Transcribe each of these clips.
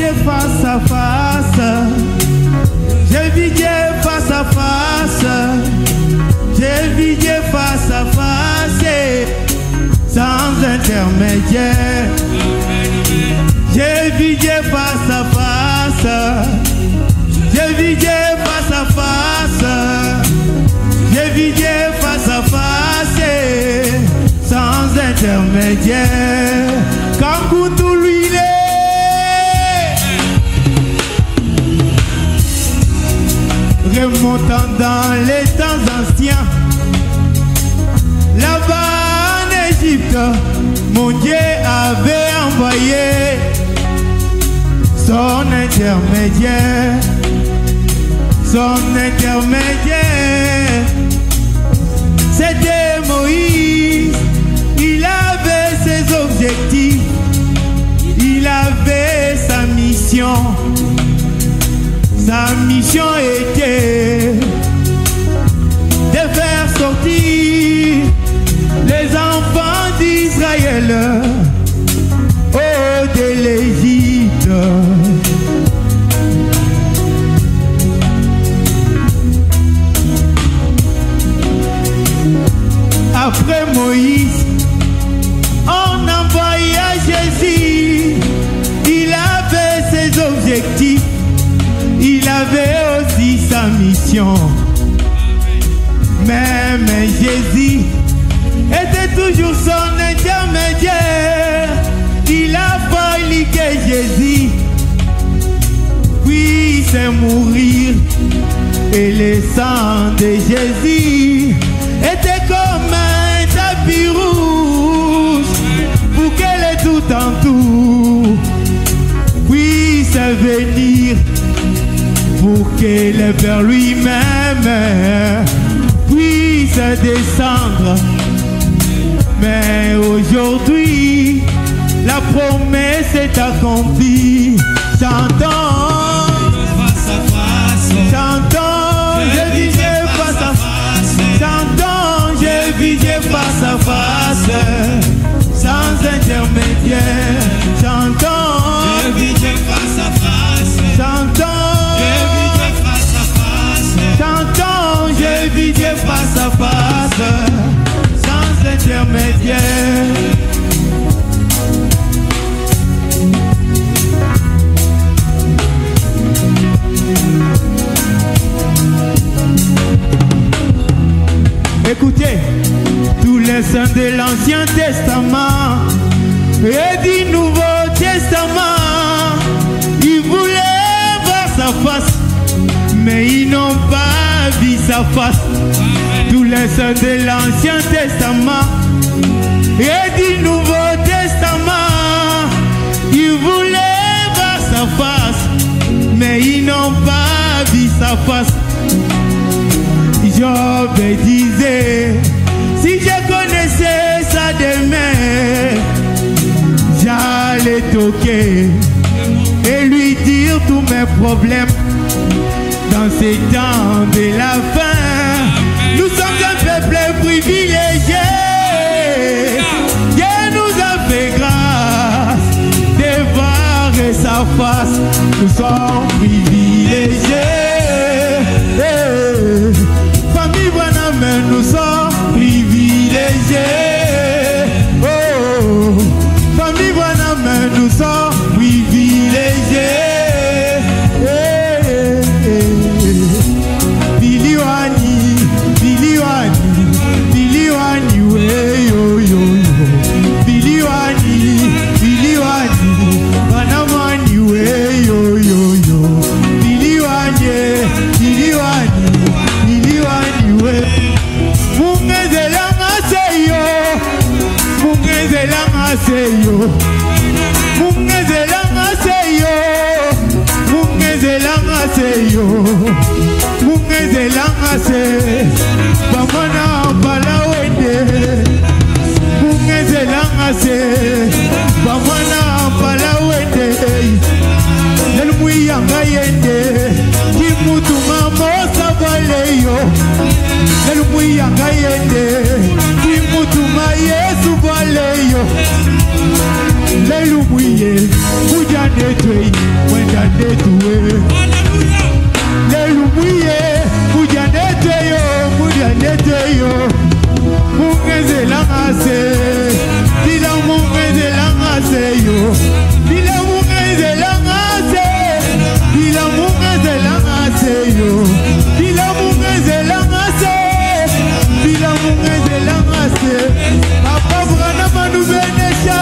Dieu face à face. J'ai vu Dieu face à face. J'ai vu Dieu face à face. Sans intermédiaire. J'ai vu Dieu face à face. J'ai vu Dieu face à face. J'ai vu Dieu face à face. Sans intermédiaire. Quand tout lui est. Remontant dans les temps anciens. Là-bas en Égypte, mon Dieu avait envoyé son intermédiaire. Son intermédiaire, c'était Moïse. Il avait ses objectifs. Il avait sa mission. Sa mission était de faire sortir les enfants d'Israël de l'Égypte. Après Moïse, on envoya Jésus. Il avait ses objectifs. Il avait aussi sa mission. Même Jésus était toujours son intermédiaire. Il a fallu que Jésus puisse mourir. Et le sang de Jésus était comme un tapis rouge pour que le tout en tout puisse venir, pour que le Père lui-même puisse descendre. Mais aujourd'hui, la promesse est accomplie. Chantons, chantons, je vis Dieu face à face. Chantons, je vis Dieu face à face, sans intermédiaire. Chantons, je vis Dieu face à face. Chantons, je vis Dieu face à face. Chantons, je vis Dieu face à face, sans intermédiaire. Écoutez, tous les saints de l'Ancien Testament et du Nouveau Testament, ils voulaient voir sa face, mais ils n'ont pas vu sa face. Tous les saints de l'Ancien Testament et du Nouveau Testament, ils voulaient voir sa face, mais ils n'ont pas vu sa face. Job disait, si je connaissais sa demeure, j'allais toquer et lui dire tous mes problèmes. Dans ces temps de la fin, nous sommes un peuple privilégié. Dieu nous a fait grâce de voir sa face. Nous sommes privilégiés. Mais nous sommes privilégiés. Oh, famille Branham, nous sommes privilégiés. Billy Wani, Billy Wani, Billy Wani, yo yo yo. Billy Wani, Billy Wani, Branham Wani, yo yo yo. Billy Wani, Billy Wani, Billy Wani, we. Seyo, mungezelanga seyo, mungezelanga seyo, mungezelanga se, bamana balawende, mungezelanga se, bamana balawende, nelmuyanga yende, kimutu mamosa baleyo, nelmuyanga yende, kimutu Yesu baleyo. Lelu mwiye, ujane twei. Mudianetue. Lelumuye, Mudianeteyo, Mudianeteyo. Mungeze langase, Dila mungeze langase yo. Dila mungeze langase, Dila mungeze langase yo. Dila mungeze langase, Dila mungeze langase. Papa Brana Manu Benesha.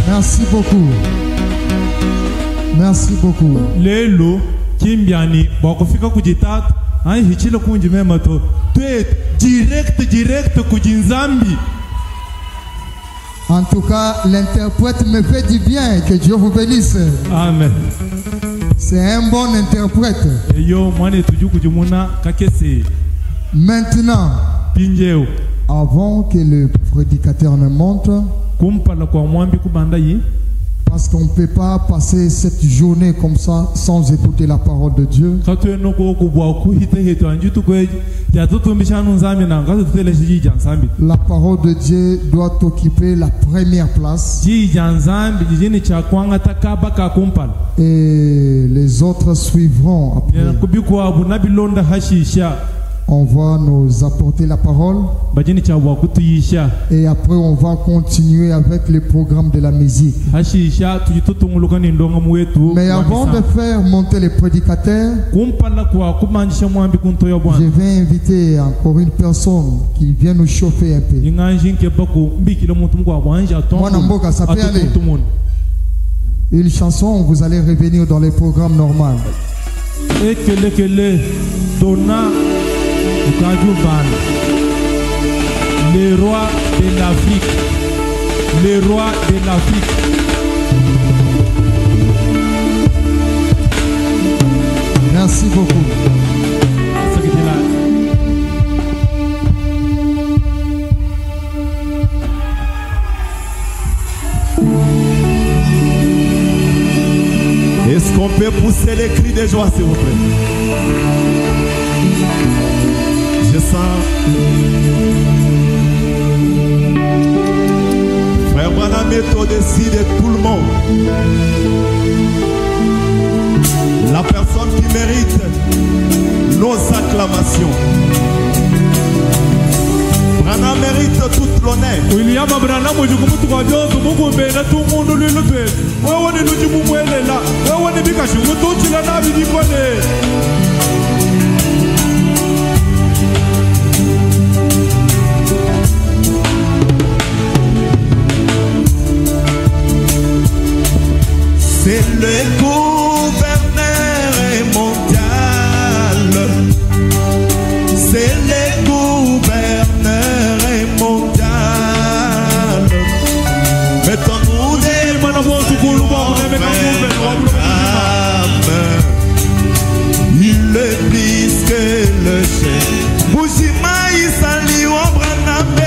Merci beaucoup. Merci beaucoup. Lelo kimbiani bakufika kujitata ai hichilo kunji mema to direct kujinzambi. En tout cas, l'interprète me fait du bien. Que Dieu vous bénisse. Amen. C'est un bon interprète. Yo mwane tuju kujumuna kakese. Maintenant, Pinjeo. avant que le prédicateur ne monte, Kumpala kwa mwambi kubanda yi. parce qu'on ne peut pas passer cette journée comme ça sans écouter la parole de Dieu. La parole de Dieu doit occuper la première place. Et les autres suivront après. On va nous apporter la parole. Et après on va continuer avec le programme de la musique. Mais avant de faire monter les prédicateurs, je vais inviter encore une personne qui vient nous chauffer un peu. Ça peut aller. Une chanson, vous allez revenir dans les programmes normaux. Les rois de l'Afrique. Les rois de l'Afrique. Merci beaucoup. Est-ce qu'on peut pousser les cris de joie, s'il vous plaît? Je sens Frère Branham est au-dessus de tout le monde. La personne qui mérite nos acclamations. Branham mérite toute l'honneur. William Branham ujukumutu kwa jozo Mungu mbena tungundu lilube. Wewe ni nujimu mwelela. Wewe ni bikashi mutuchila na bidikone. C'est le gouverneur mondial. C'est le gouverneur mondial. Mettons-nous des il est plus que le chef. Boujima Isali Wambraname.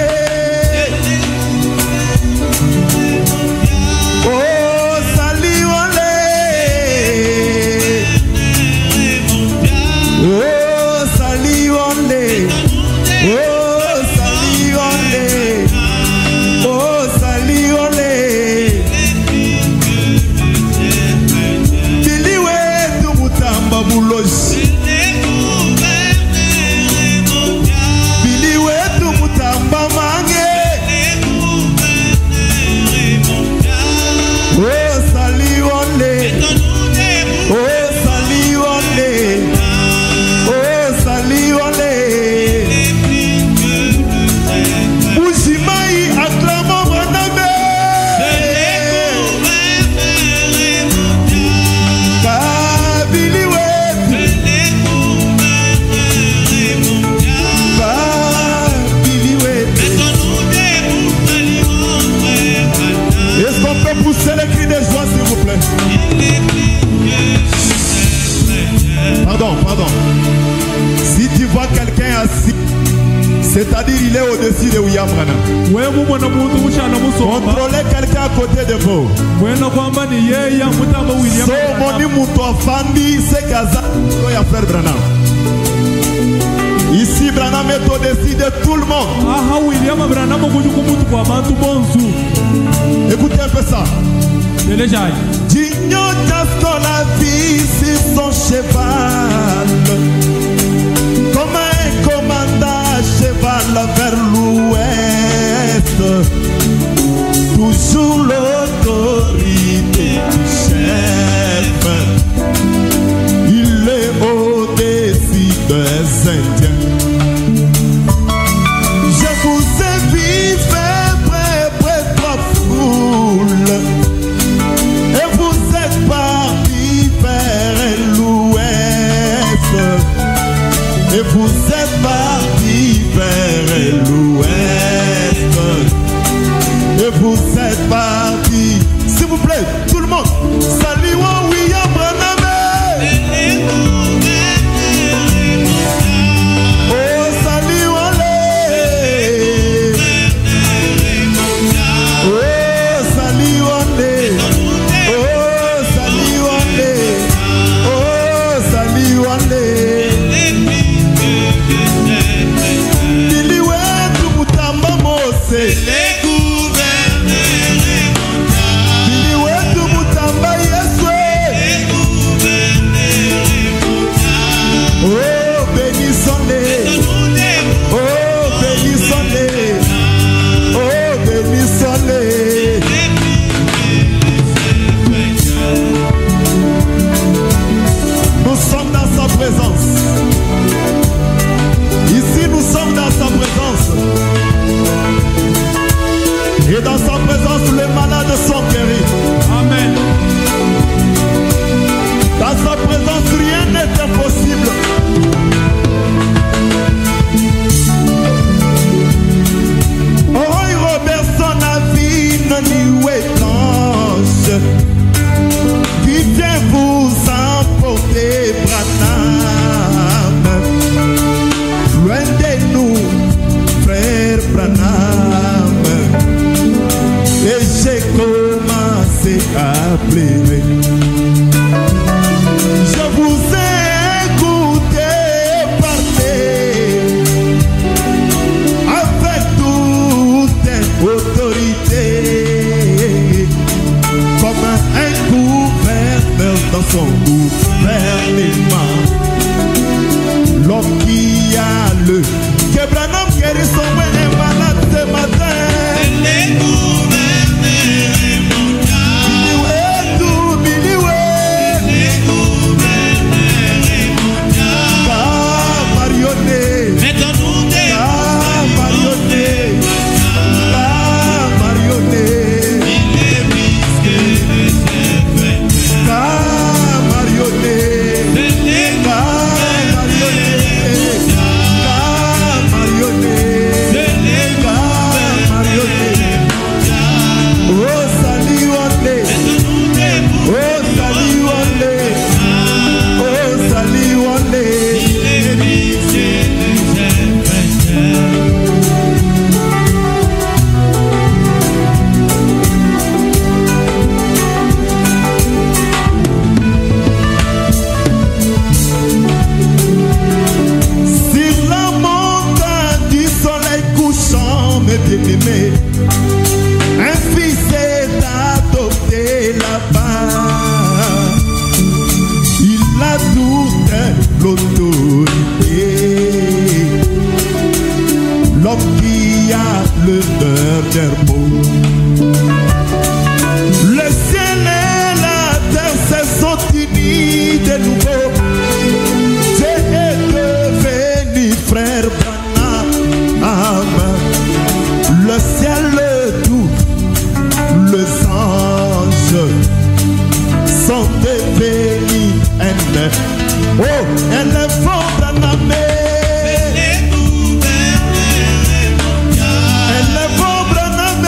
C'est-à-dire il est au-dessus de William Branham. Contrôlez quelqu'un à côté de vous. So moni muto afandi se kaza ya frère Branham. Ici Branham est au-dessus de tout le monde. Écoutez un peu ça. Digno casque la vie sur son cheval, comme un commandant cheval vers l'ouest, toujours l'autorité du chef. Il est au-dessus des Indiens. Je vous ai vu faire près trop foule, et vous êtes parti vers l'ouest, et vous êtes parti vers l'ouest, et vous êtes parti. S'il vous plaît, tout le monde, saluons William Branham. Oh, saluons-les. Oh, saluons-les. Oh, saluons-les. Oh, saluons-les. Biliwe tumutamba Mose. Biliwe tumutamba Yesu. Oh, bénissons-les. Oh, bénissons-les. Oh, bénissons-les. Nous sommes dans sa présence. Ici, nous sommes dans sa présence. Et dans sa présence, les malades sont guéris. Amen. Dans sa présence, rien n'est impossible. Oh, Robertson a vu ni blanche qui vient vous emporter, Branham. Loin de nous, frère Branham. Et j'ai commencé à pleurer. Je vous ai écouté parler avec toute autorité, comme un gouverneur dans son gouvernement. L'homme qui a le que Branham guérit son malade ce matin. Un fils est adopté là-bas. Il a toute l'autorité. L'homme qui a le dernier mot. Le ciel et la terre se sont unis de nouveau. Dieu est devenu frère Branham. Le ciel, tout, les anges sont devenus un éléphant Branham. Éléphant Branham.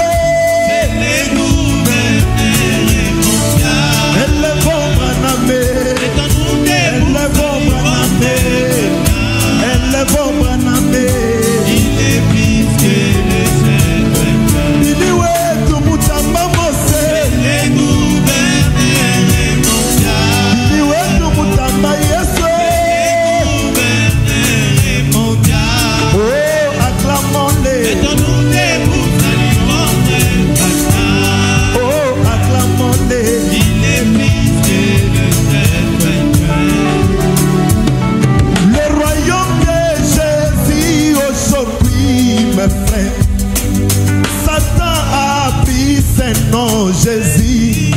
Jésus.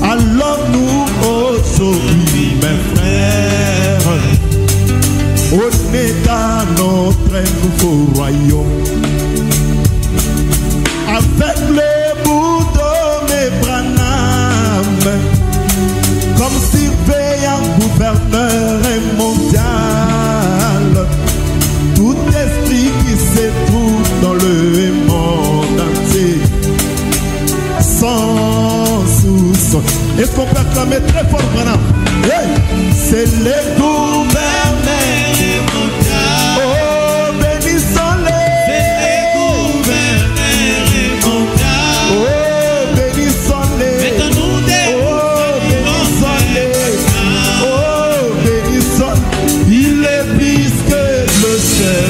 Alors nous aujourd'hui, mes frères, on est à notre nouveau royaume. Avec le bout de mes Branham, comme surveillant gouverneur mondial, tout esprit qui se trouve dans le monde entier, sans soupçon. Est-ce qu'on peut acclamer très fort Branham? Hey! C'est le gouverneur mondial. Oh, bénissons-les. C'est le gouverneur mondial. Oh, bénissons-les. Mettons-nous des oh, bénissons-les. Il est plus que le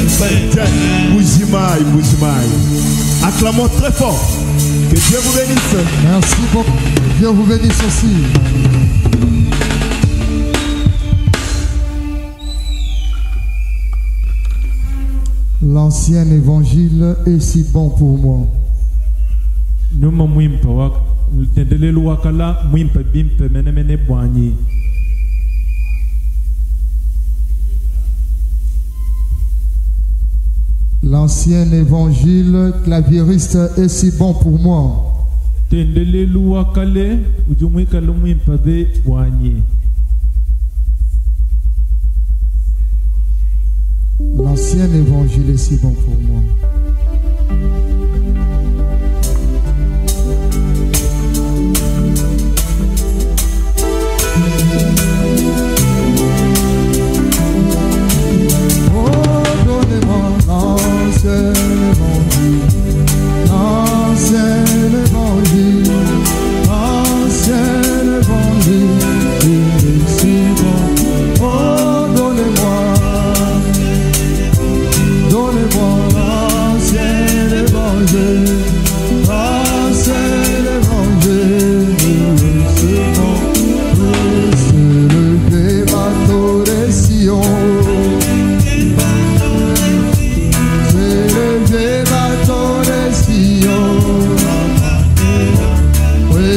Saint-Père. Bougimaï, Bougimaï. Acclamons très fort. Que Dieu vous bénisse. Merci beaucoup. Dieu vous bénisse aussi. L'ancien évangile est si bon pour moi. L'ancien évangile claviériste est si bon pour moi. L'ancien évangile est si bon pour moi. Oh, donnez-moi l'ancien évangile, l'ancien évangile, l'ancien évangile, il est si bon. Oh, donnez-moi l'ancien évangile, l'ancien évangile, c'est bon. C'est le vieux bateau de Sion, c'est le vieux bateau de Sion, oui,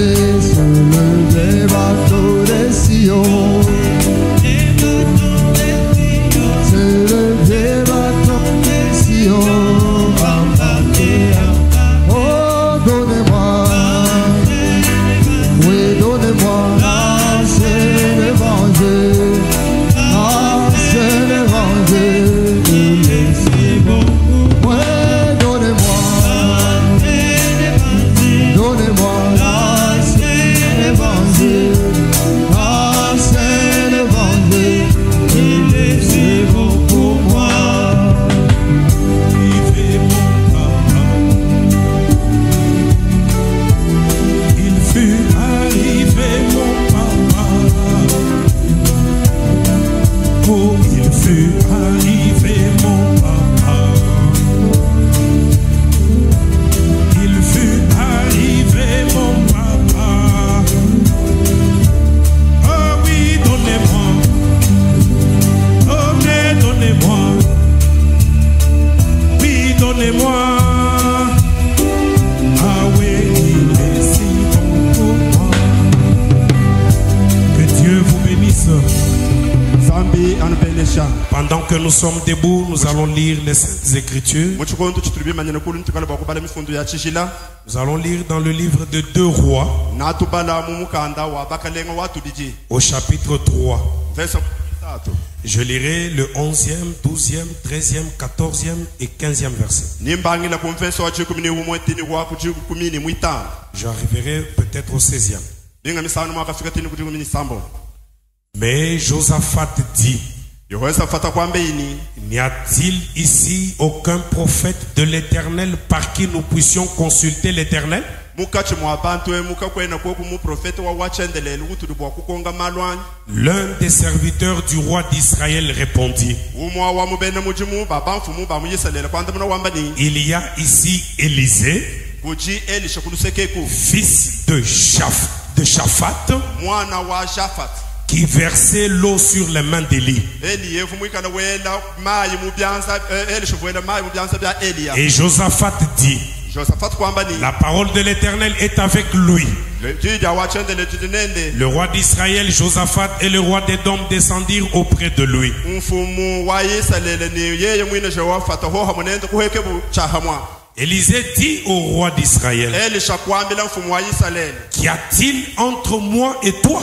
c'est le vieux bateau de Sion. Pendant que nous sommes debout, nous allons lire les Saintes Écritures. Nous allons lire dans le livre de 2 Rois, au chapitre 3. Je lirai le 11e, 12e, 13e, 14e et 15e verset. J'arriverai peut-être au 16e. Mais Josaphat dit: n'y a-t-il ici aucun prophète de l'Éternel par qui nous puissions consulter l'Éternel? L'un des serviteurs du roi d'Israël répondit: il y a ici Élisée, fils de Shaphat, qui versait l'eau sur les mains d'Élie. Et Josaphat dit: La parole de l'Éternel est avec lui. Le roi d'Israël, Josaphat, et le roi d'Édom descendirent auprès de lui. Élisée dit au roi d'Israël, qu'y a-t-il entre moi et toi?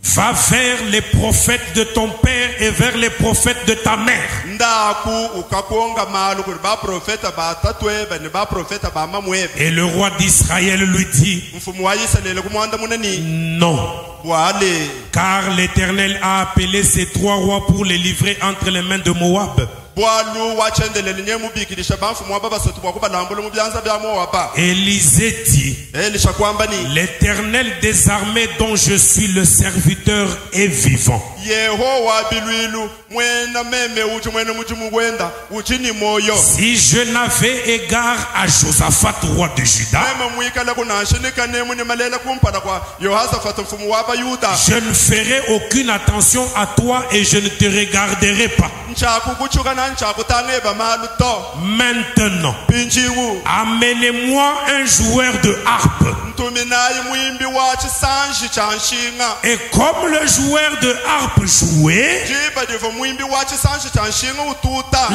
Va vers les prophètes de ton père et vers les prophètes de ta mère. Et le roi d'Israël lui dit, non, car l'Éternel a appelé ces 3 rois pour les livrer entre les mains de Moab. Élisée dit, l'Éternel des armées dont je suis le serviteur est vivant. Si je n'avais égard à Josaphat, roi de Juda, je ne ferai aucune attention à toi et je ne te regarderai pas. Maintenant, amenez-moi un joueur de harpe. Et comme le joueur de harpe jouait,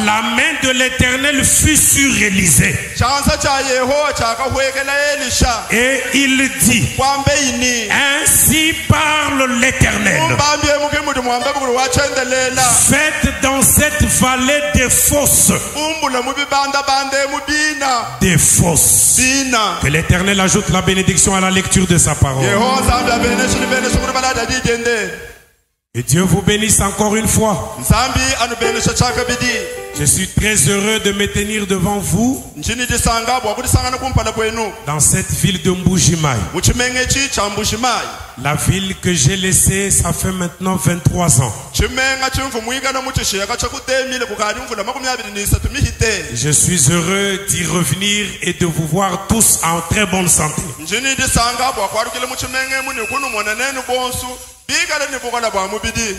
la main de l'Éternel fut sur Élisée. Et il dit, ainsi parle l'Éternel. Faites dans cette vallée des fosses. Des fosses. Que l'Éternel ajoute la bénédiction à la lecture de sa parole. Et Dieu vous bénisse encore une fois. Je suis très heureux de me tenir devant vous dans cette ville de Mbujimaï. La ville que j'ai laissée, ça fait maintenant 23 ans. Je suis heureux d'y revenir et de vous voir tous en très bonne santé.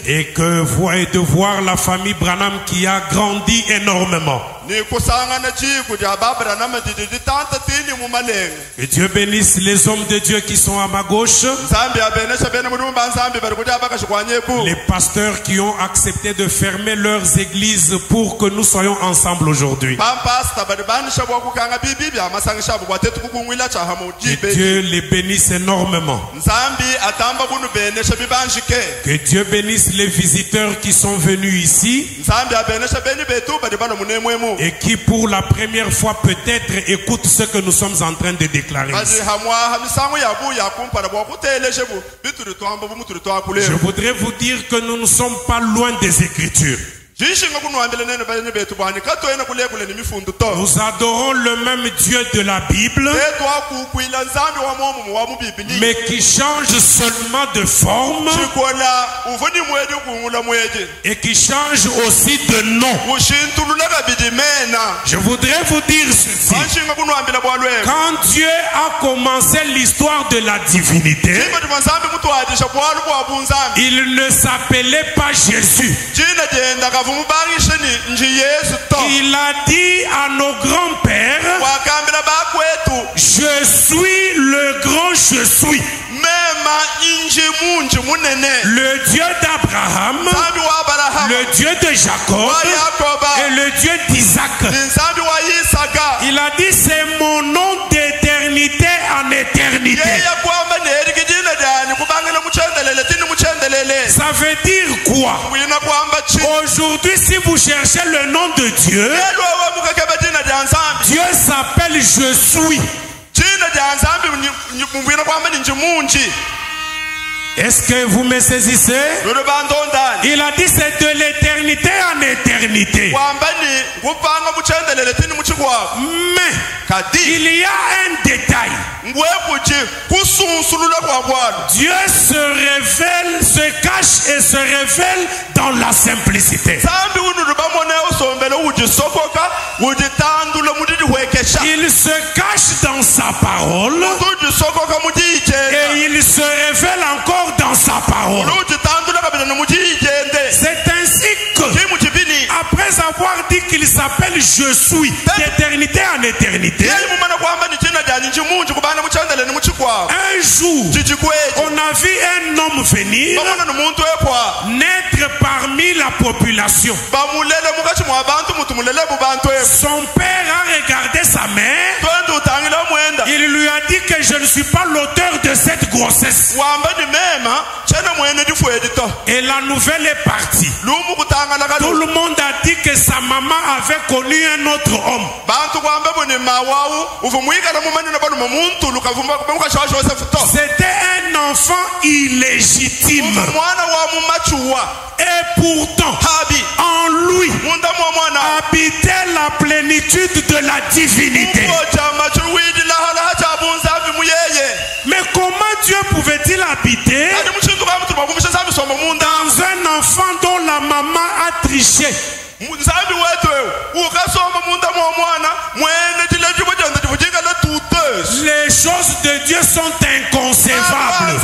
Et que de voir la famille Branham qui a grandi énormément. Que Dieu bénisse les hommes de Dieu qui sont à ma gauche. Les pasteurs qui ont accepté de fermer leurs églises pour que nous soyons ensemble aujourd'hui. Que Dieu les bénisse énormément. Que Dieu bénisse les visiteurs qui sont venus ici et qui pour la première fois peut-être écoutent ce que nous sommes en train de déclarer ici. Je voudrais vous dire que nous ne sommes pas loin des Écritures. Nous adorons le même Dieu de la Bible, mais qui change seulement de forme et qui change aussi de nom. Je voudrais vous dire ceci. Quand Dieu a commencé l'histoire de la divinité, il ne s'appelait pas Jésus. Il a dit à nos grands-pères, je suis le grand je suis. Le Dieu d'Abraham, le Dieu de Jacob et le Dieu d'Isaac. Il a dit c'est mon nom d'éternité en éternité. Ça veut dire quoi? Aujourd'hui, si vous cherchez le nom de Dieu, Dieu s'appelle je suis. Est-ce que vous me saisissez? Il a dit c'est de l'éternité en éternité. Mais il y a un détail. Dieu se révèle, se cache et se révèle dans la simplicité. Il se cache dans sa parole et il se révèle encore dans sa parole. C'est ainsi que après Après avoir dit qu'il s'appelle Je suis d'éternité en éternité, un jour, on a vu un homme venir naître parmi la population. Son père a regardé sa mère. Il lui a dit que je ne suis pas l'auteur de cette grossesse. Et la nouvelle est partie. Tout le monde a dit que sa maman avait connu un autre homme. C'était un enfant illégitime. Et pourtant, en lui habitait la plénitude de la divinité. Mais comment Dieu pouvait-il habiter dans un enfant dont la maman a triché? Les choses de Dieu sont inconcevables.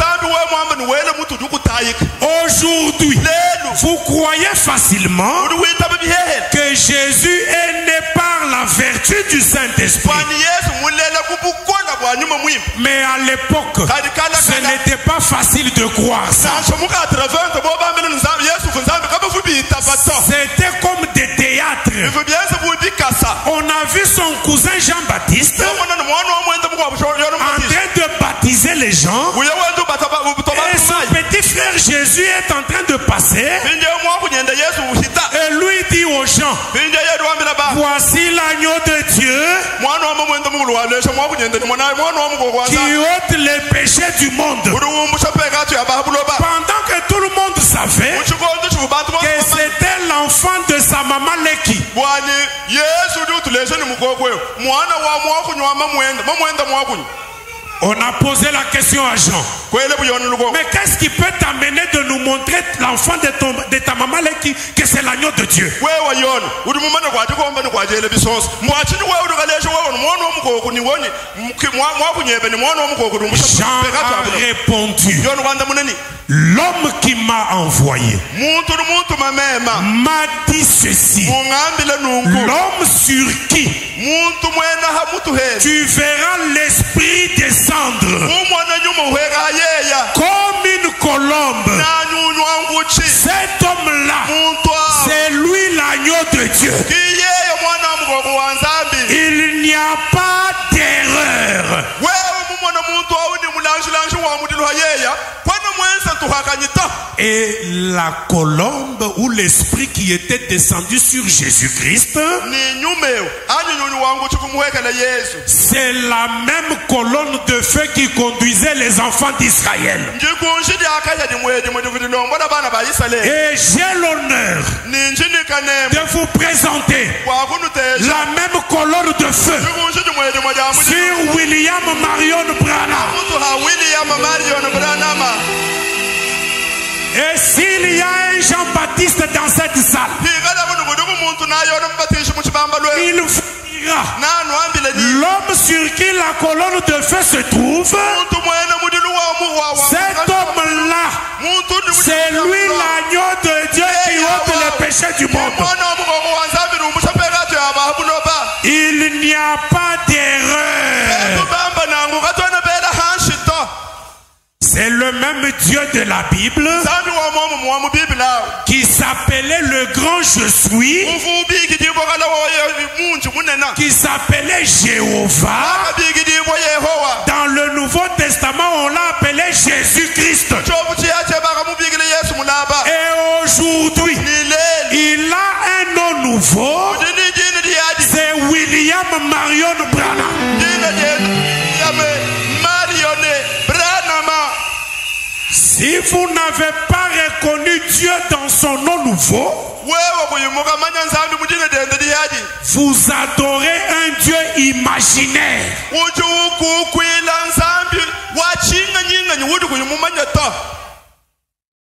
Aujourd'hui, vous croyez facilement que Jésus est né par la vertu du Saint-Esprit. Mais à l'époque, ce n'était pas facile de croire ça. C'était comme des théâtres. On a vu son cousin Jean-Baptiste en train de baptiser les gens. Et son petit frère Jésus est en train de passer. Et lui dit aux gens, voici l'agneau de Dieu qui ôte les péchés du monde. Pendant que tout le monde savait que c'était l'enfant de sa maman Leki. On a posé la question à Jean. Mais qu'est-ce qui peut t'amener de nous montrer l'enfant de ta maman Leki que c'est l'agneau de Dieu? Jean a répondu, l'homme qui m'a envoyé m'a dit ceci, l'homme sur qui tu verras l'esprit descendre comme une colombe. Cet homme-là, c'est lui l'agneau de Dieu. Il n'y a pas d'erreur. Et la colombe ou l'esprit qui était descendu sur Jésus-Christ, c'est la même colonne de feu qui conduisait les enfants d'Israël. Et j'ai l'honneur de vous présenter la même colonne de feu sur William Marion Branham. Et s'il y a un Jean-Baptiste dans cette salle, il vous dira l'homme sur qui la colonne de feu se trouve. Cet homme-là, c'est lui l'agneau de Dieu qui ôte les péchés du monde. Il n'y a pas d'erreur. C'est le même Dieu de la Bible qui s'appelait le grand Je suis, qui s'appelait Jéhovah. Dans le Nouveau Testament, on l'a appelé Jésus-Christ. Et aujourd'hui, il a un nom nouveau. C'est William Marion Branham. Si vous n'avez pas reconnu Dieu dans son nom nouveau, vous adorez un Dieu imaginaire.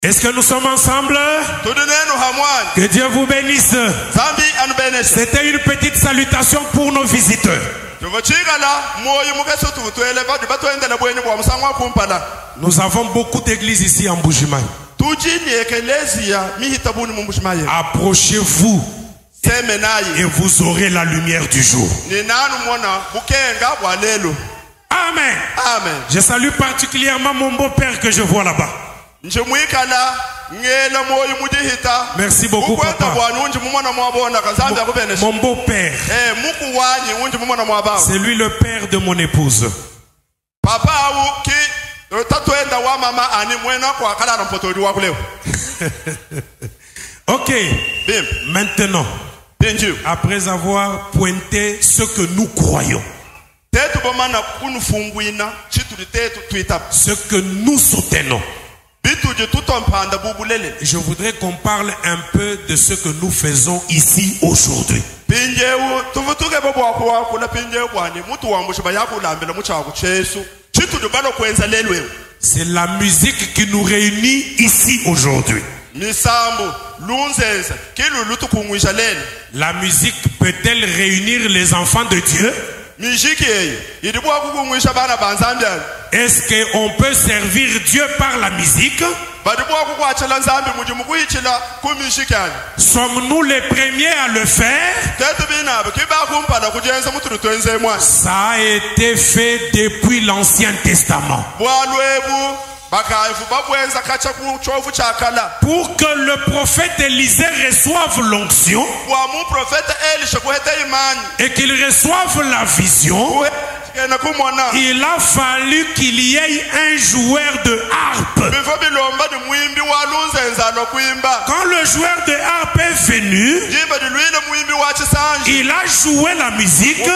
Est-ce que nous sommes ensemble? Que Dieu vous bénisse. C'était une petite salutation pour nos visiteurs. Nous avons beaucoup d'églises ici en Mbuji-Mayi. Approchez-vous Et vous aurez la lumière du jour. Amen. Amen. Je salue particulièrement mon beau-père que je vois là-bas. Merci beaucoup, papa. Mon beau-père. C'est lui le père de mon épouse. Ok. Maintenant, après avoir pointé ce que nous croyons, ce que nous soutenons, je voudrais qu'on parle un peu de ce que nous faisons ici aujourd'hui. C'est la musique qui nous réunit ici aujourd'hui. La musique peut-elle réunir les enfants de Dieu? Est-ce qu'on peut servir Dieu par la musique? Sommes-nous les premiers à le faire? Ça a été fait depuis l'Ancien Testament. Pour que le prophète Élisée reçoive l'onction et qu'il reçoive la vision, il a fallu qu'il y ait un joueur de harpe. Quand le joueur de harpe est venu, il a joué la musique.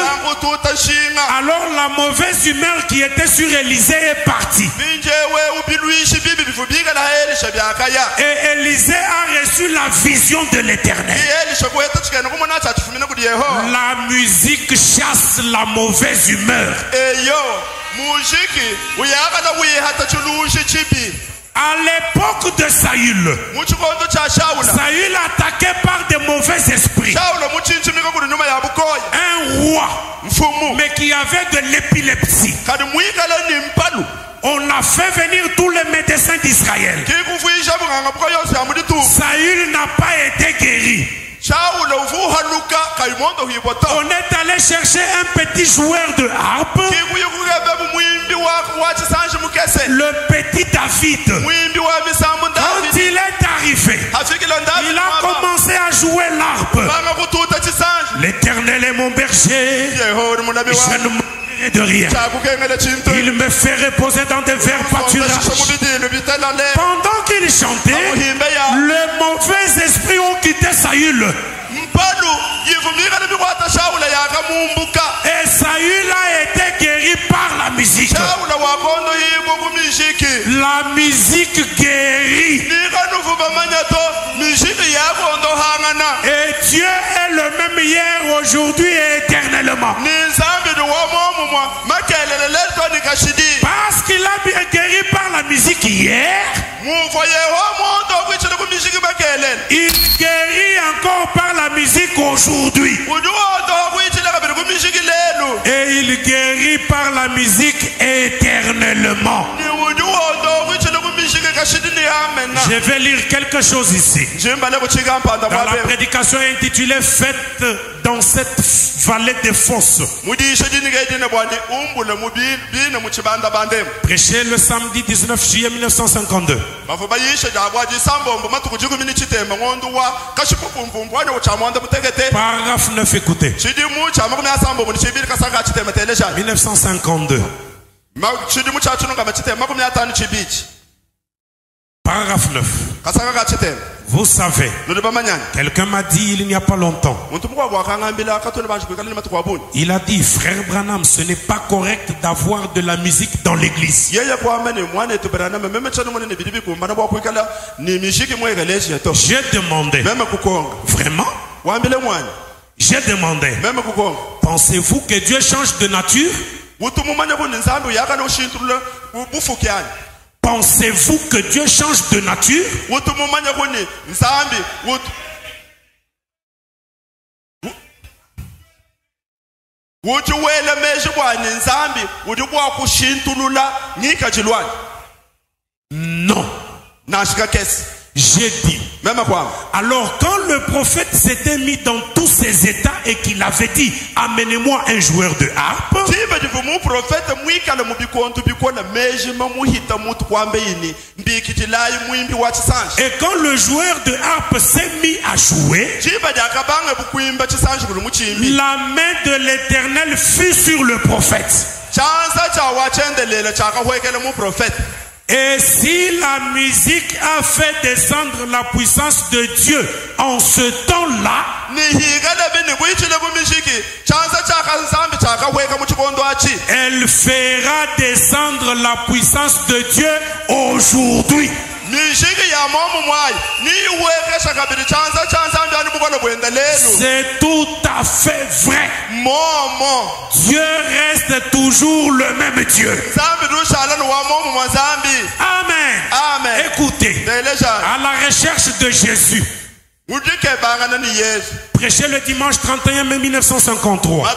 Alors la mauvaise humeur qui était sur Élisée est partie. Et Élisée a reçu la vision de l'Éternel. La musique chasse la mauvaise humeur. À l'époque de Saül, Saül attaqué par des mauvais esprits un roi, mais qui avait de l'épilepsie. On a fait venir tous les médecins d'Israël. Saül n'a pas été guéri. On est allé chercher un petit joueur de harpe, le petit David. Quand il est arrivé, il a commencé à jouer l'harpe. L'Éternel est mon berger, je ne manquerai de rien. Il me fait reposer dans des verts pâturages. Pendant qu'il chantait, les mauvais esprits ont quitté Saül. Et Saül a été guéri par la musique. La musique guérit. Et Dieu est le même hier, aujourd'hui et éternellement. Parce qu'il a bien guéri par la musique hier, il guérit encore par la musique aujourd'hui. Et il guérit par la musique éternellement. Je vais lire quelque chose ici. Dans la prédication intitulée Faites dans cette vallée des fosses. Prêché le samedi 19 juillet 1952. Paragraphe 9, écoutez. 1952. Paragraphe 9. Vous savez, quelqu'un m'a dit il n'y a pas longtemps. Il a dit, frère Branham, ce n'est pas correct d'avoir de la musique dans l'église. J'ai demandé, vraiment? J'ai demandé, pensez-vous que Dieu change de nature? Pensez-vous que Dieu change de nature? Non. J'ai dit. Alors quand le le prophète s'était mis dans tous ses états et qu'il avait dit, amenez-moi un joueur de harpe. Et quand le joueur de harpe s'est mis à jouer, la main de l'Éternel fut sur le prophète. Et si la musique a fait descendre la puissance de Dieu en ce temps-là, elle fera descendre la puissance de Dieu aujourd'hui. C'est tout à fait vrai. Dieu reste toujours le même Dieu. Amen. Amen. Écoutez, à la recherche de Jésus, prêché le dimanche 31 mai 1953.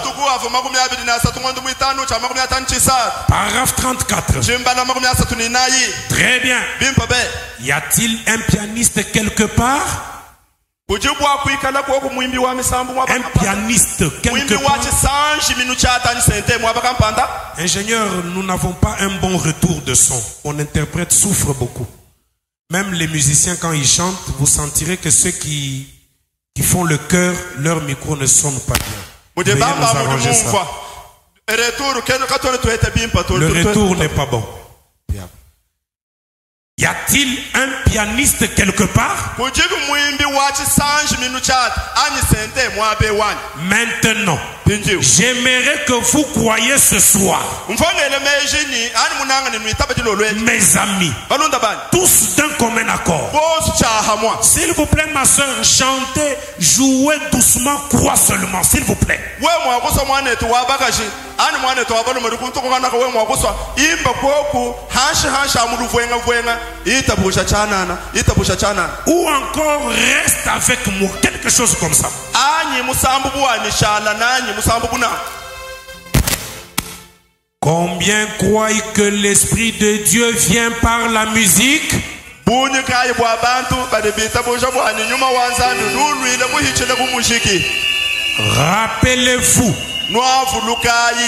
Paragraphe 34. Très bien. Y a-t-il un pianiste quelque part? Un pianiste quelque part? Ingénieur, nous n'avons pas un bon retour de son. Mon interprète souffre beaucoup. Même les musiciens, quand ils chantent, vous sentirez que ceux qui font le chœur, leur micro ne sonne pas bien. Veuillez nous arranger ça. Le retour n'est pas bon. Y a-t-il un pianiste quelque part? Maintenant, j'aimerais que vous croyiez ce soir, mes amis, tous d'un commun accord. S'il vous plaît, ma soeur, chantez, jouez doucement, crois seulement, s'il vous plaît. Ou encore reste avec moi, quelque chose comme ça. Combien croient que l'Esprit de Dieu vient par la musique? Rappelez-vous,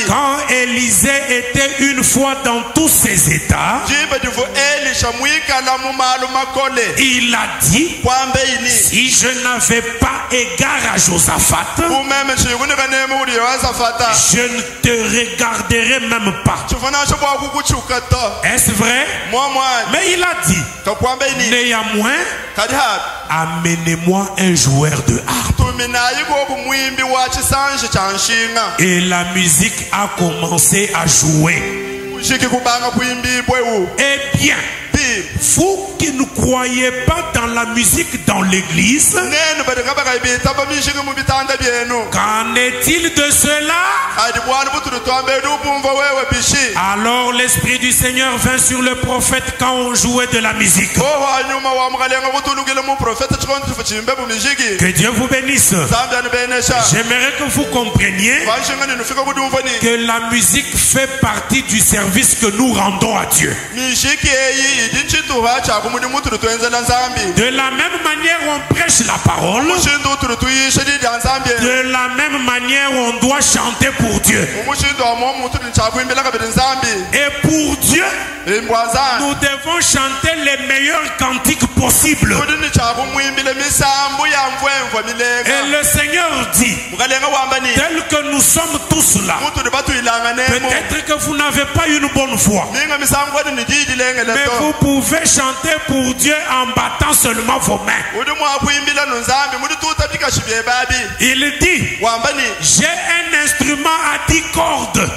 quand Élisée était une fois dans tous ses états, il a dit, si je n'avais pas égard à Josaphat, je ne te regarderai même pas. Est-ce vrai? Mais il a dit, néanmoins, amenez-moi un joueur de harpe. Et la musique a commencé à jouer. Eh bien, vous qui ne croyez pas dans la musique dans l'église, qu'en est-il de cela? Alors l'Esprit du Seigneur vint sur le prophète quand on jouait de la musique. Que Dieu vous bénisse. J'aimerais que vous compreniez que la musique fait partie du service que nous rendons à Dieu. De la même manière on prêche la parole, de la même manière on doit chanter pour Dieu. Et pour Dieu, nous devons chanter les meilleurs cantiques possibles. Et le Seigneur dit, tel que nous sommes tous là, peut-être que vous n'avez pas une bonne foi, mais vous pouvez chanter pour Dieu en battant seulement vos mains. Il dit, j'ai un instrument à 10 cordes.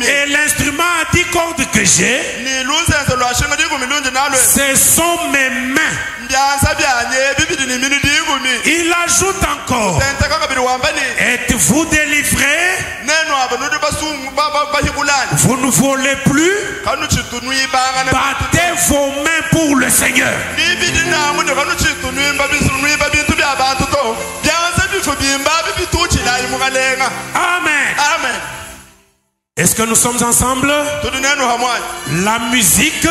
Et l'instrument à 10 cordes que j'ai, ce sont mes mains. Il ajoute encore, êtes-vous délivrés? Vous ne volez plus? Battez vos mains pour le Seigneur. Amen. Amen. Est-ce que nous sommes ensemble? La musique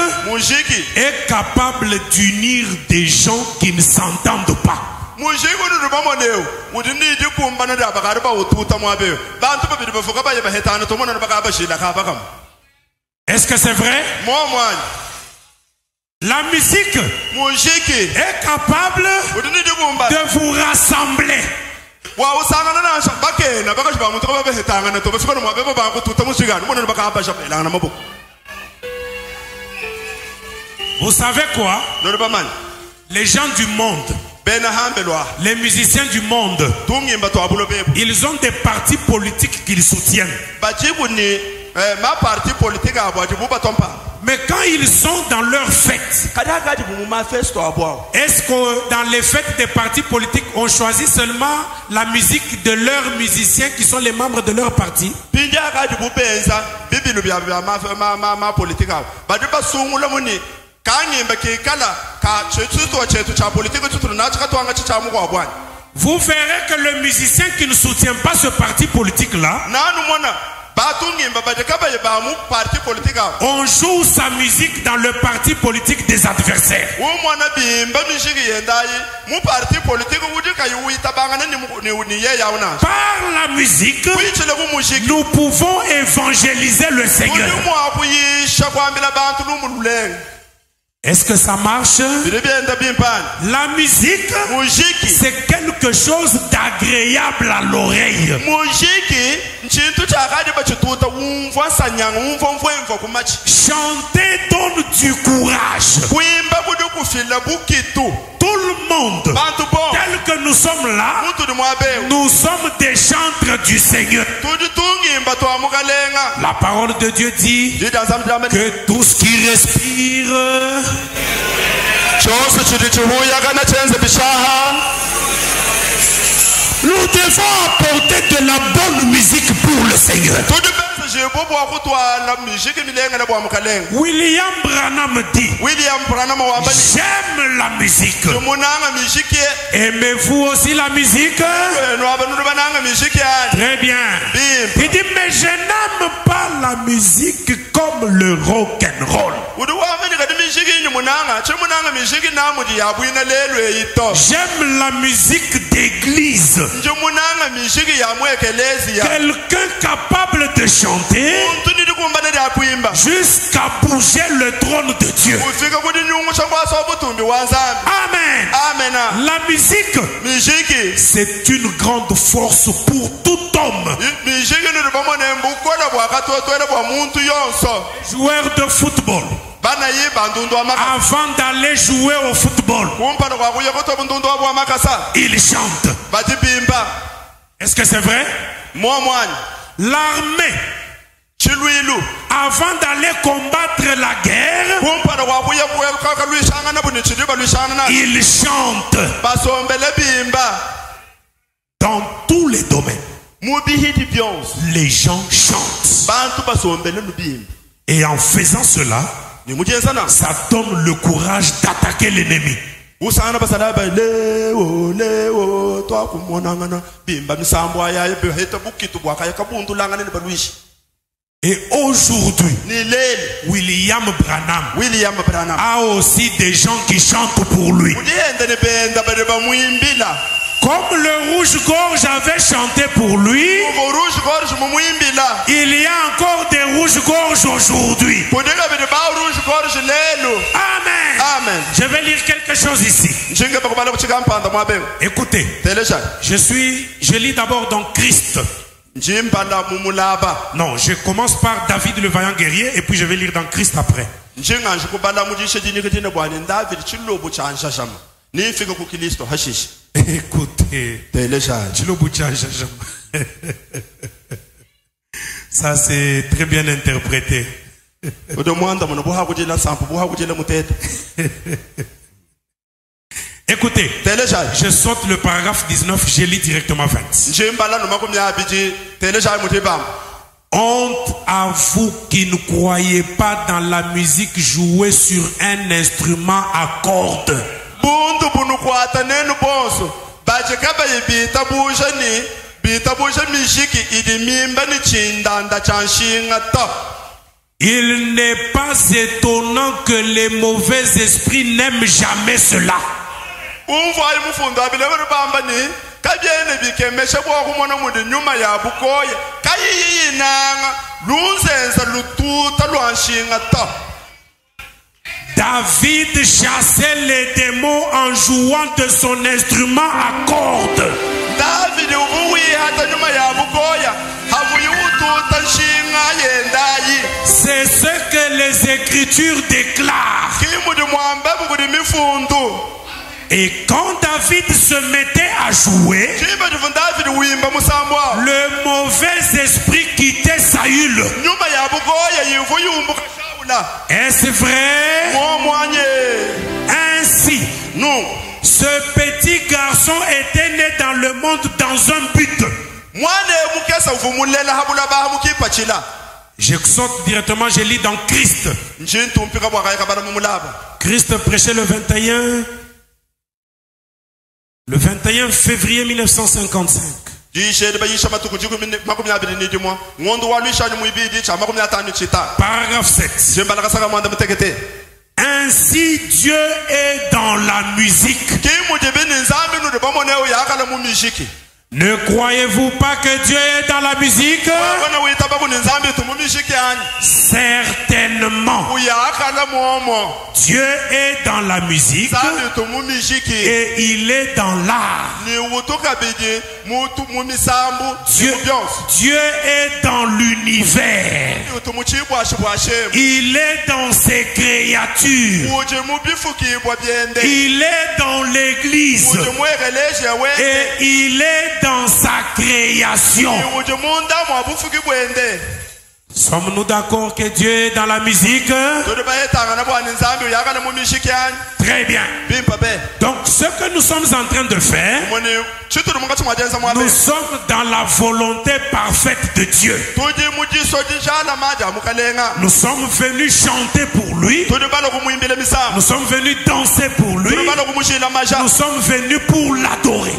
est capable d'unir des gens qui ne s'entendent pas. Est-ce que c'est vrai? La musique est capable de vous rassembler. Vous savez quoi? Les gens du monde, les musiciens du monde, ils ont des partis politiques qu'ils soutiennent. Mais quand ils sont dans leurs fêtes, est-ce que dans les fêtes des partis politiques, on choisit seulement la musique de leurs musiciens qui sont les membres de leur parti? Vous verrez que le musicien qui ne soutient pas ce parti politique-là, on joue sa musique dans le parti politique des adversaires. Par la musique, nous pouvons évangéliser le Seigneur. Est-ce que ça marche? La musique, c'est quelque chose d'agréable à l'oreille. Chanter donne du courage. Tout le monde, tel que nous sommes là, nous sommes des chantres du Seigneur. La parole de Dieu dit que tout ce qui respire, nous devons apporter de la bonne musique pour le Seigneur. William Branham dit: j'aime la musique. Aimez-vous aussi la musique? Très bien. Il dit: mais je n'aime pas la musique comme le rock'n'roll. J'aime la musique d'église. Quelqu'un capable de chanter jusqu'à bouger le trône de Dieu. Amen. La musique, c'est une grande force pour tout homme. Joueur de football, avant d'aller jouer au football, il chante. Est-ce que c'est vrai? L'armée, avant d'aller combattre la guerre, il chante. Dans tous les domaines, les gens chantent. Et en faisant cela, ça donne le courage d'attaquer l'ennemi. Et aujourd'hui, William Branham a aussi des gens qui chantent pour lui. Comme le rouge-gorge avait chanté pour lui, il y a encore des rouges-gorges aujourd'hui. Amen. Je vais lire quelque chose ici. Écoutez, je lis d'abord dans Christ. Non, je commence par David le vaillant guerrier et puis je vais lire dans Christ après. Écoutez, ça c'est très bien interprété. Écoutez, je saute le paragraphe 19, je lis directement 20. Honte à vous qui ne croyez pas dans la musique jouée sur un instrument à cordes. Il n'est pas étonnant que les mauvais esprits n'aiment jamais cela. David chassait les démons en jouant de son instrument à cordes. C'est ce que les Écritures déclarent. Et quand David se mettait à jouer, le mauvais esprit quittait Saül. Est-ce vrai? Ainsi, ce petit garçon était né dans le monde dans un but. Je saute directement, je lis dans Christ. Christ prêchait le 21 février 1955. Paragraphe 7. Ainsi Dieu est dans la musique. Ne croyez-vous pas que Dieu est dans la musique? Certainement. Dieu est dans la musique et il est dans l'art. Dieu est dans l'univers. Il est dans ses créatures. Il est dans l'église. Et il est dans sa création. Sommes-nous d'accord que Dieu est dans la musique? Très bien. Donc ce que nous sommes en train de faire, nous sommes dans la volonté parfaite de Dieu. Nous sommes venus chanter pour lui. Nous sommes venus danser pour lui. Nous sommes venus pour l'adorer.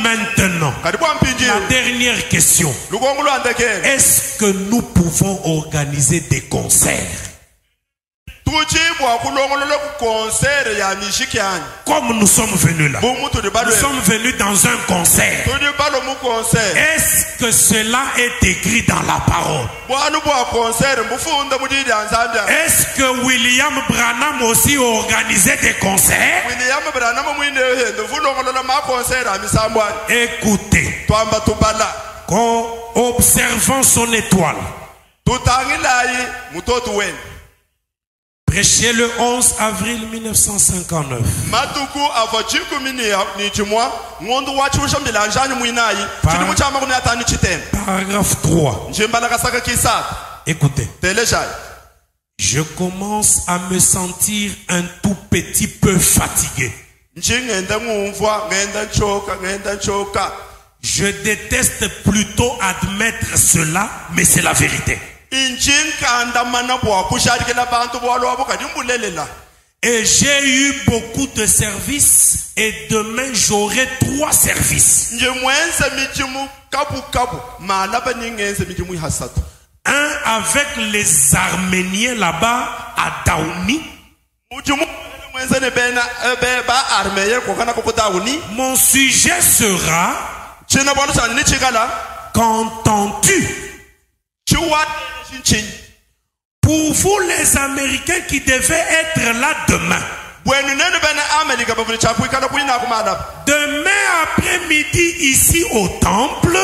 Maintenant, la dernière question. Est-ce que nous pouvons organiser des concerts? Comme nous sommes venus là, nous sommes venus dans un concert. Est-ce que cela est écrit dans la parole? Est-ce que William Branham aussi organisait des concerts? Écoutez, observant son étoile, prêché le 11 avril 1959. Paragraphe 3. Écoutez. Je commence à me sentir un tout petit peu fatigué. Je déteste plutôt admettre cela, mais c'est la vérité. Et j'ai eu beaucoup de services et demain j'aurai 3 services. Un avec les Arméniens là-bas à Daouni. Mon sujet sera: qu'entends-tu? Pour vous les Américains qui devaient être là demain, demain après-midi ici au temple,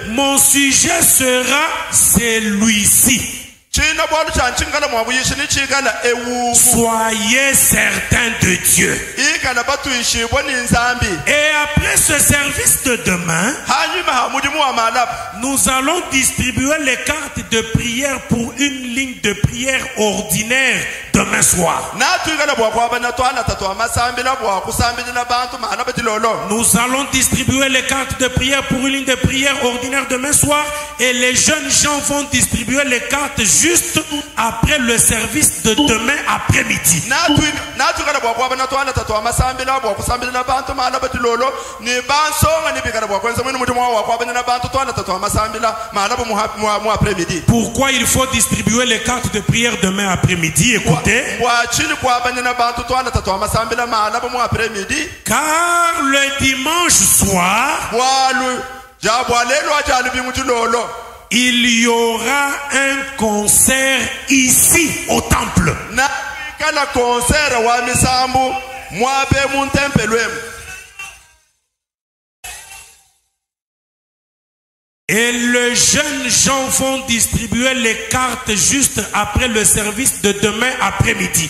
mon sujet sera celui-ci. Soyez certains de Dieu. Et après ce service de demain, nous allons distribuer les cartes de prière pour une ligne de prière ordinaire demain soir. Nous allons distribuer les cartes de prière pour une ligne de prière ordinaire demain soir et les jeunes gens vont distribuer les cartes juste après le service de demain après-midi. Pourquoi il faut distribuer les cartes de prière demain après-midi? Écoutez. Car le dimanche soir, il y aura un concert ici au temple. Et les jeunes gens vont distribuer les cartes juste après le service de demain après-midi.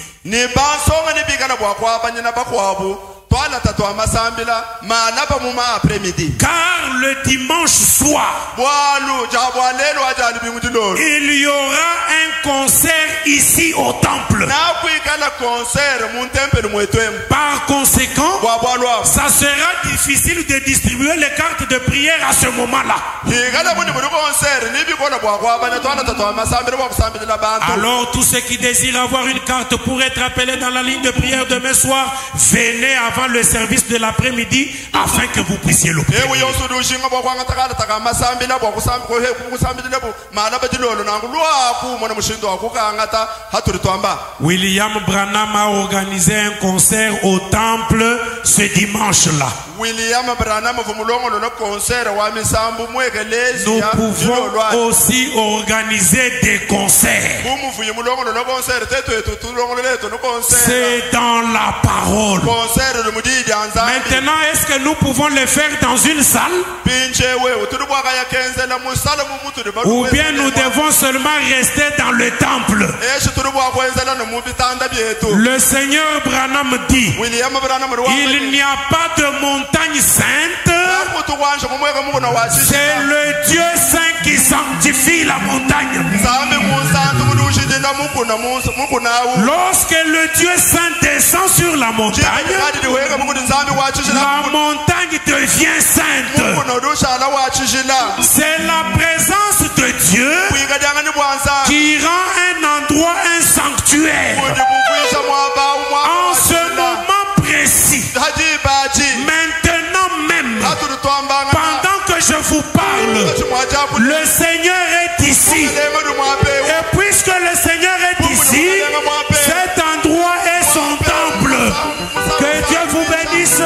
Car le dimanche soir, il y aura un concert ici au temple. Par conséquent, ça sera difficile de distribuer les cartes de prière à ce moment-là. Alors tous ceux qui désirent avoir une carte pour être appelés dans la ligne de prière demain soir, venez avant le service de l'après-midi afin que vous puissiez l'obtenir. William Branham a organisé un concert au temple ce dimanche-là. Nous pouvons aussi organiser des concerts. C'est dans la parole. Maintenant, est-ce que nous pouvons le faire dans une salle? Ou bien nous devons seulement rester dans le temple? Le Seigneur Branham dit, il n'y a pas de montagne sainte. C'est le Dieu saint qui sanctifie la montagne. Lorsque le Dieu saint descend sur la montagne, la montagne devient sainte. C'est la présence de Dieu qui rend un endroit un sanctuaire. En ce moment précis, maintenant même, pendant que je vous parle, le Seigneur est ici. Et puisque le Seigneur est ici, cet endroit est son temple. Que Dieu vous bénisse.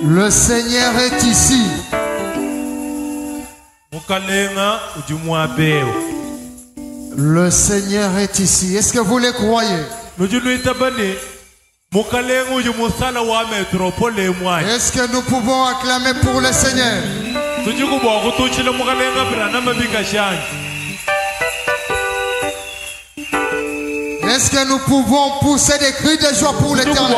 Le Seigneur est ici. Le Seigneur est ici. Est-ce que vous le croyez? Est-ce que nous pouvons acclamer pour le Seigneur? Est-ce que nous pouvons pousser des cris de joie pour l'Éternel?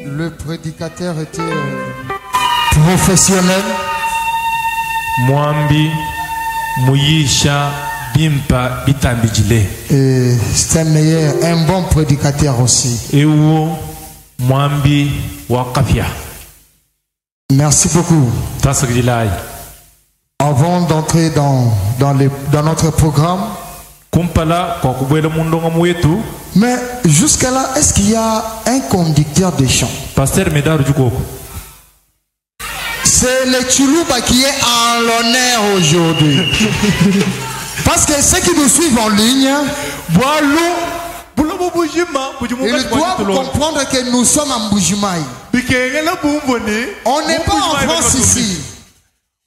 Le prédicateur était professionnel. Mwambi Muyisha Bimpa Bitambijile. Et c'est un bon prédicateur aussi. Ewo Mwambi Wakafia. Merci beaucoup. Avant d'entrer dans notre programme, mais jusqu'à là, est-ce qu'il y a un conducteur de chant? C'est le Tchoulouba qui est en l'honneur aujourd'hui. Parce que ceux qui nous suivent en ligne, ils doivent comprendre que nous sommes en Mbujimaï. On n'est pas en France ici.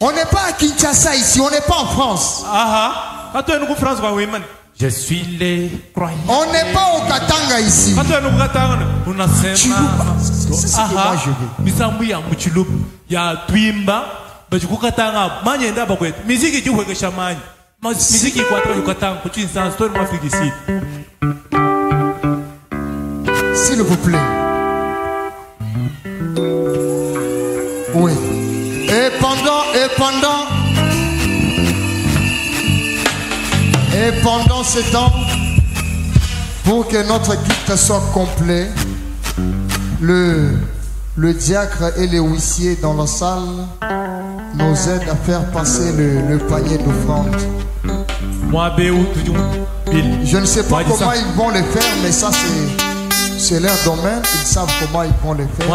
On n'est pas à Kinshasa ici. On n'est pas en France. Je suis les croyants. On n'est pas au Katanga ici. C'est ce que moi je veux. S'il vous plaît. Oui. Et pendant ce temps, pour que notre culte soit complet, le diacre et les huissiers dans la salle nous aident à faire passer le panier d'offrande. Je ne sais pas comment ils vont le faire, mais ça c'est leur domaine, ils savent comment ils vont le faire.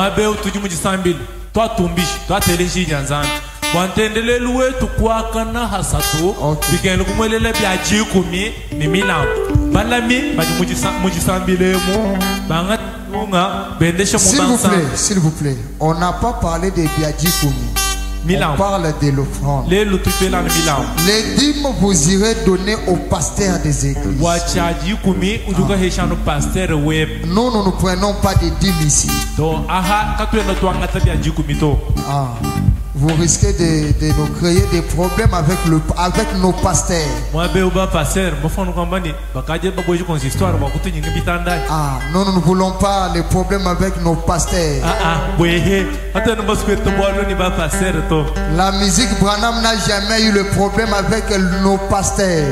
S'il vous plaît, on n'a pas parlé des biadjikoumi. On parle de l'offrande. Les dîmes, vous irez donner aux pasteurs des églises. Nous ne prenons pas de dîmes ici. Vous risquez de nous créer des problèmes avec nos pasteurs. Nous ne voulons pas les problèmes avec nos pasteurs. La musique Branham n'a jamais eu le problème avec nos pasteurs.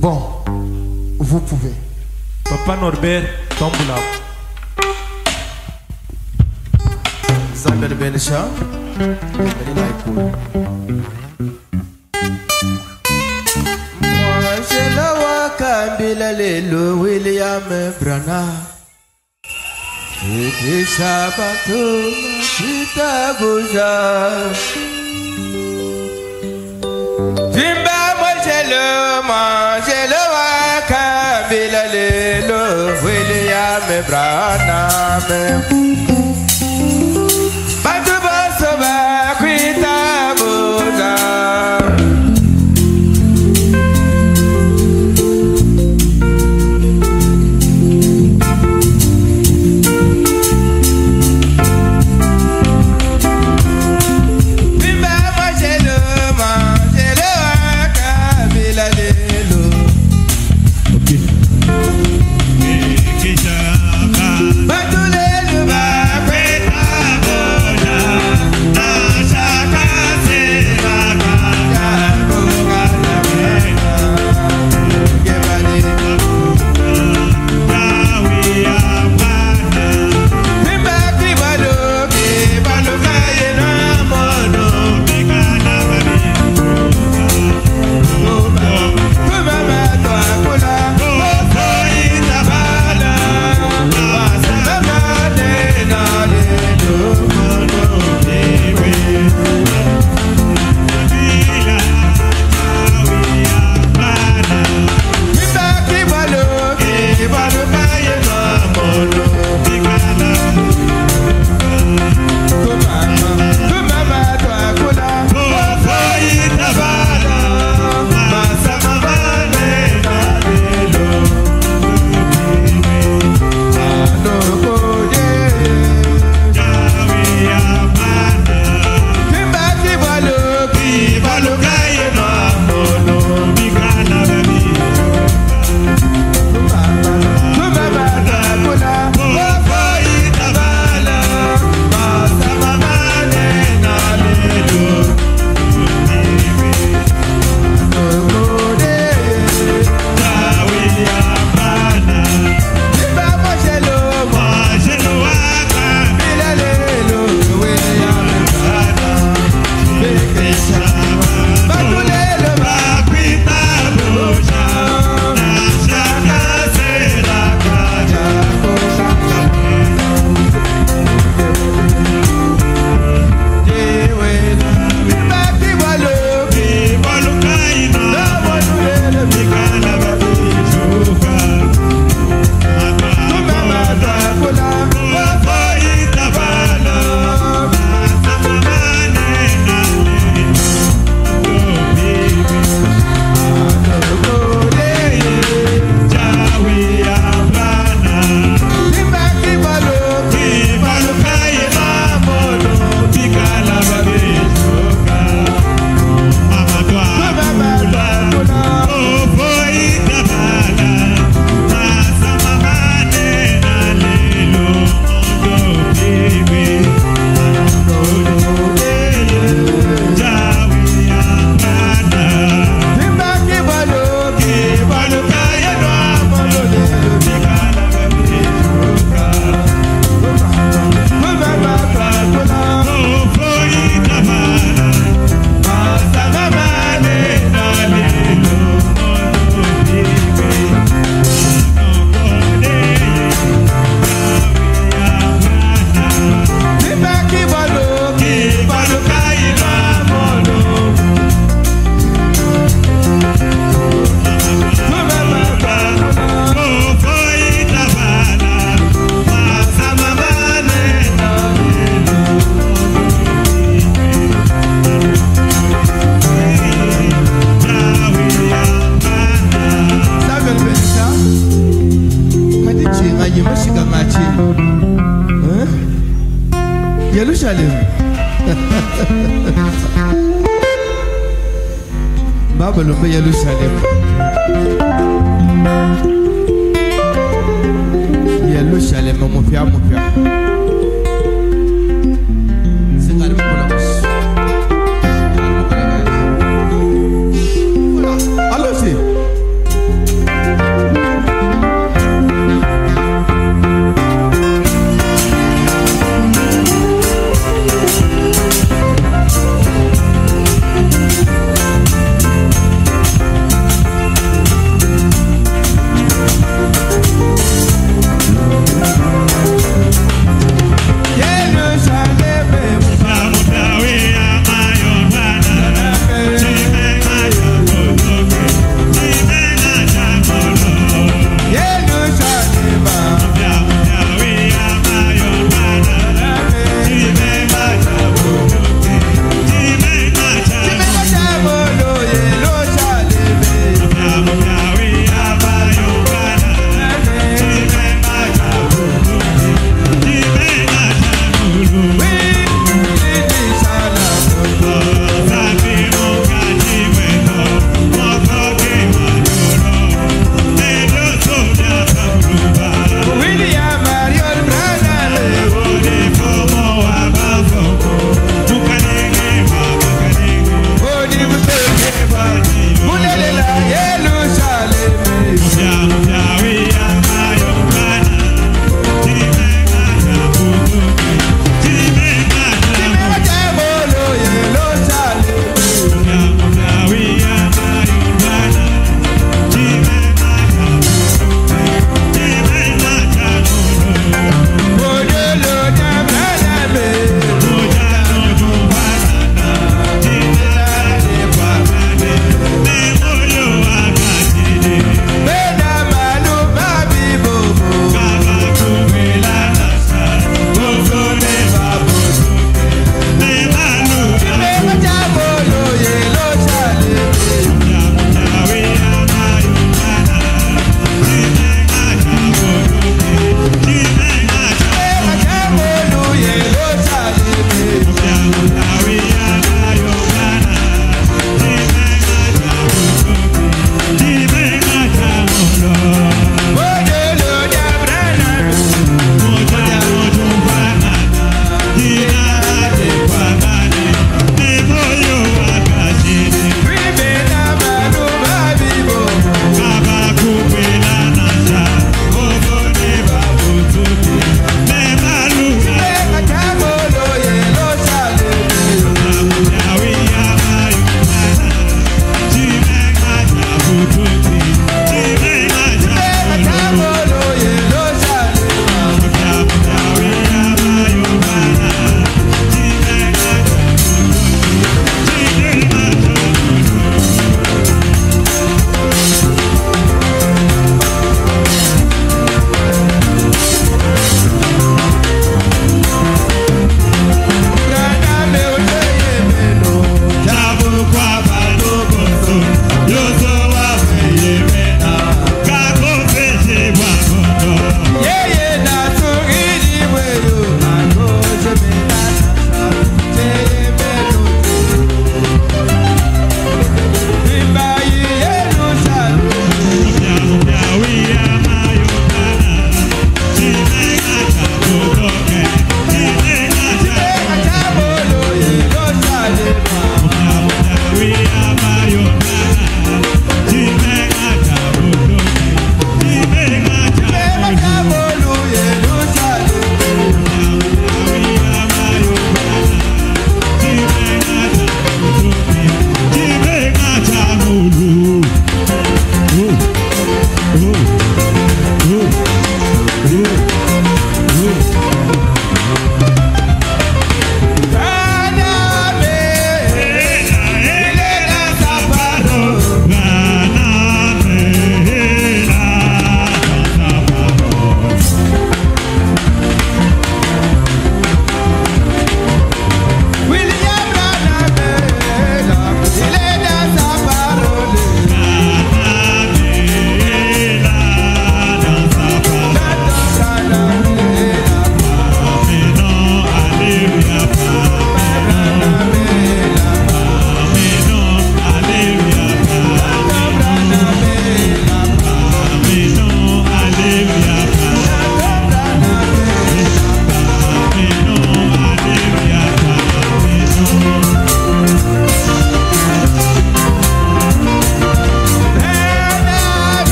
Bon, vous pouvez. Papa Norbert Tombula. Zambel Benisha. Angela Wakambila Lelo William Brana. Ikisha Batuma Chitaguja. Jimba Mangelo Wakambila Lelo William Brana. Batuba Soba Quitaguja. Batulelu ba Yerusalem. Babylon be Yerusalem. Yerusalem mo fia. Sekarang pulang. Halo sih.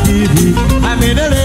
TV. Amenele